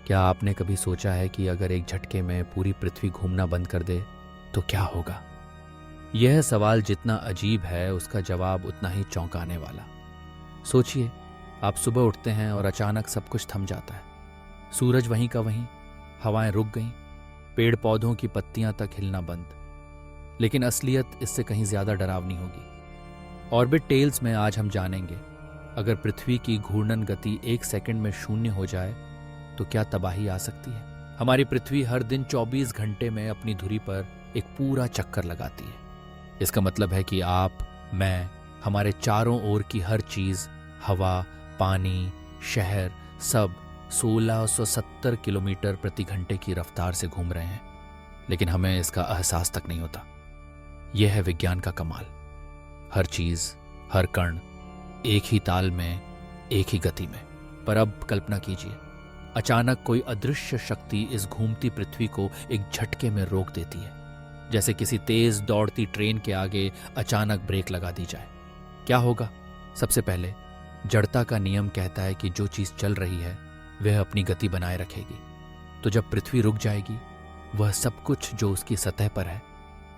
क्या आपने कभी सोचा है कि अगर एक झटके में पूरी पृथ्वी घूमना बंद कर दे तो क्या होगा? यह सवाल जितना अजीब है उसका जवाब उतना ही चौंकाने वाला। सोचिए, आप सुबह उठते हैं और अचानक सब कुछ थम जाता है। सूरज वहीं का वहीं, हवाएं रुक गईं, पेड़ पौधों की पत्तियां तक हिलना बंद। लेकिन असलियत इससे कहीं ज्यादा डरावनी होगी। ऑर्बिट टेल्स में आज हम जानेंगे, अगर पृथ्वी की घूर्णन गति 1 सेकंड में शून्य हो जाए तो क्या तबाही आ सकती है। हमारी पृथ्वी हर दिन 24 घंटे में अपनी धुरी पर एक पूरा चक्कर लगाती है। इसका मतलब है कि आप, मैं, हमारे चारों ओर की हर चीज, हवा, पानी, शहर, सब 1670 किलोमीटर प्रति घंटे की रफ्तार से घूम रहे हैं, लेकिन हमें इसका एहसास तक नहीं होता। यह है विज्ञान का कमाल। हर चीज, हर कण एक ही ताल में, एक ही गति में। पर अब कल्पना कीजिए, अचानक कोई अदृश्य शक्ति इस घूमती पृथ्वी को एक झटके में रोक देती है, जैसे किसी तेज दौड़ती ट्रेन के आगे अचानक ब्रेक लगा दी जाए। क्या होगा? सबसे पहले, जड़ता का नियम कहता है कि जो चीज चल रही है वह अपनी गति बनाए रखेगी। तो जब पृथ्वी रुक जाएगी, वह सब कुछ जो उसकी सतह पर है,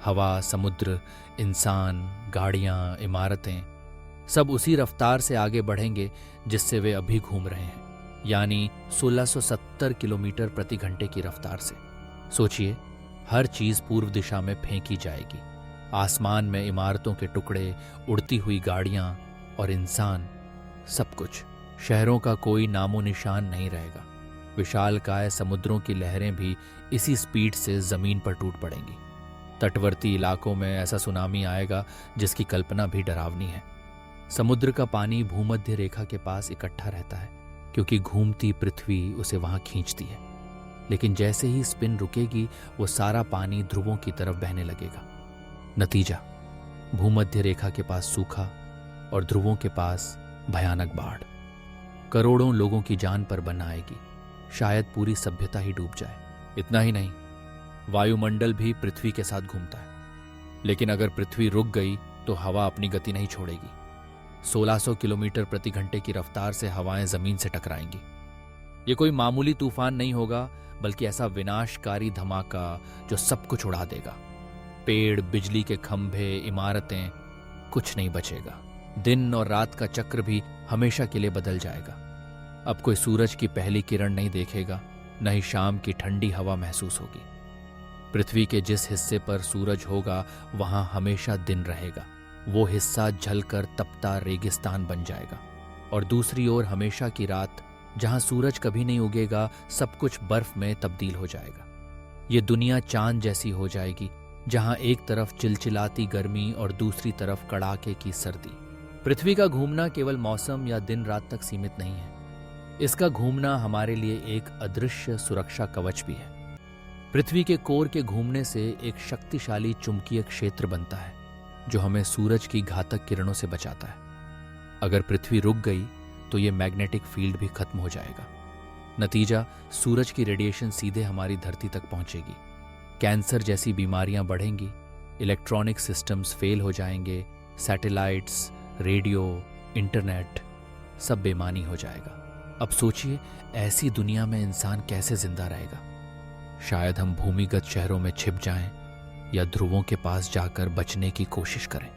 हवा, समुद्र, इंसान, गाड़ियां, इमारतें, सब उसी रफ्तार से आगे बढ़ेंगे जिससे वे अभी घूम रहे हैं, यानी 1670 किलोमीटर प्रति घंटे की रफ्तार से। सोचिए, हर चीज पूर्व दिशा में फेंकी जाएगी। आसमान में इमारतों के टुकड़े, उड़ती हुई गाड़ियां और इंसान, सब कुछ। शहरों का कोई नामो निशान नहीं रहेगा। विशालकाय समुद्रों की लहरें भी इसी स्पीड से जमीन पर टूट पड़ेंगी। तटवर्ती इलाकों में ऐसा सुनामी आएगा जिसकी कल्पना भी डरावनी है। समुद्र का पानी भूमध्य रेखा के पास इकट्ठा रहता है क्योंकि घूमती पृथ्वी उसे वहां खींचती है। लेकिन जैसे ही स्पिन रुकेगी, वो सारा पानी ध्रुवों की तरफ बहने लगेगा। नतीजा, भूमध्य रेखा के पास सूखा और ध्रुवों के पास भयानक बाढ़। करोड़ों लोगों की जान पर बन आएगी। शायद पूरी सभ्यता ही डूब जाए। इतना ही नहीं, वायुमंडल भी पृथ्वी के साथ घूमता है। लेकिन अगर पृथ्वी रुक गई तो हवा अपनी गति नहीं छोड़ेगी। 1600 किलोमीटर प्रति घंटे की रफ्तार से हवाएं जमीन से टकराएंगी। ये कोई मामूली तूफान नहीं होगा, बल्कि ऐसा विनाशकारी धमाका जो सब कुछ उड़ा देगा। पेड़, बिजली के खंभे, इमारतें, कुछ नहीं बचेगा। दिन और रात का चक्र भी हमेशा के लिए बदल जाएगा। अब कोई सूरज की पहली किरण नहीं देखेगा, न ही शाम की ठंडी हवा महसूस होगी। पृथ्वी के जिस हिस्से पर सूरज होगा वहां हमेशा दिन रहेगा। वो हिस्सा जलकर तपता रेगिस्तान बन जाएगा। और दूसरी ओर हमेशा की रात, जहां सूरज कभी नहीं उगेगा, सब कुछ बर्फ में तब्दील हो जाएगा। ये दुनिया चांद जैसी हो जाएगी, जहां एक तरफ चिलचिलाती गर्मी और दूसरी तरफ कड़ाके की सर्दी। पृथ्वी का घूमना केवल मौसम या दिन रात तक सीमित नहीं है। इसका घूमना हमारे लिए एक अदृश्य सुरक्षा कवच भी है। पृथ्वी के कोर के घूमने से एक शक्तिशाली चुंबकीय क्षेत्र बनता है जो हमें सूरज की घातक किरणों से बचाता है। अगर पृथ्वी रुक गई तो ये मैग्नेटिक फील्ड भी खत्म हो जाएगा। नतीजा, सूरज की रेडिएशन सीधे हमारी धरती तक पहुंचेगी। कैंसर जैसी बीमारियां बढ़ेंगी, इलेक्ट्रॉनिक सिस्टम्स फेल हो जाएंगे, सैटेलाइट्स, रेडियो, इंटरनेट, सब बेमानी हो जाएगा। अब सोचिए, ऐसी दुनिया में इंसान कैसे जिंदा रहेगा। शायद हम भूमिगत शहरों में छिप जाएं या ध्रुवों के पास जाकर बचने की कोशिश करें।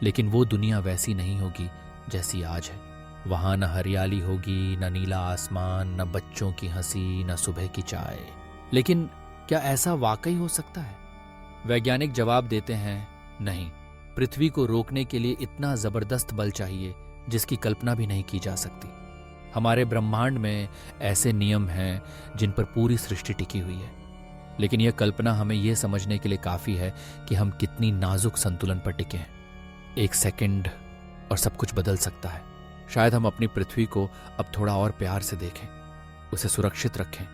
लेकिन वो दुनिया वैसी नहीं होगी जैसी आज है। वहां न हरियाली होगी, न नीला आसमान, न बच्चों की हंसी, न सुबह की चाय। लेकिन क्या ऐसा वाकई हो सकता है? वैज्ञानिक जवाब देते हैं, नहीं। पृथ्वी को रोकने के लिए इतना जबरदस्त बल चाहिए जिसकी कल्पना भी नहीं की जा सकती। हमारे ब्रह्मांड में ऐसे नियम हैं जिन पर पूरी सृष्टि टिकी हुई है। लेकिन यह कल्पना हमें यह समझने के लिए काफी है कि हम कितनी नाजुक संतुलन पर टिके हैं। 1 सेकंड और सब कुछ बदल सकता है। शायद हम अपनी पृथ्वी को अब थोड़ा और प्यार से देखें, उसे सुरक्षित रखें,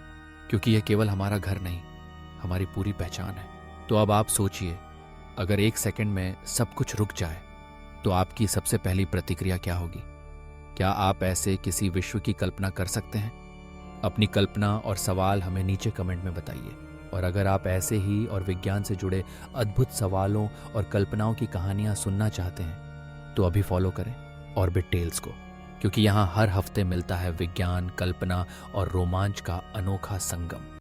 क्योंकि यह केवल हमारा घर नहीं, हमारी पूरी पहचान है। तो अब आप सोचिए, अगर 1 सेकंड में सब कुछ रुक जाए तो आपकी सबसे पहली प्रतिक्रिया क्या होगी? क्या आप ऐसे किसी विश्व की कल्पना कर सकते हैं? अपनी कल्पना और सवाल हमें नीचे कमेंट में बताइए। और अगर आप ऐसे ही और विज्ञान से जुड़े अद्भुत सवालों और कल्पनाओं की कहानियां सुनना चाहते हैं तो अभी फॉलो करें ऑर्बिट टेल्स को। क्योंकि यहाँ हर हफ्ते मिलता है विज्ञान, कल्पना और रोमांच का अनोखा संगम।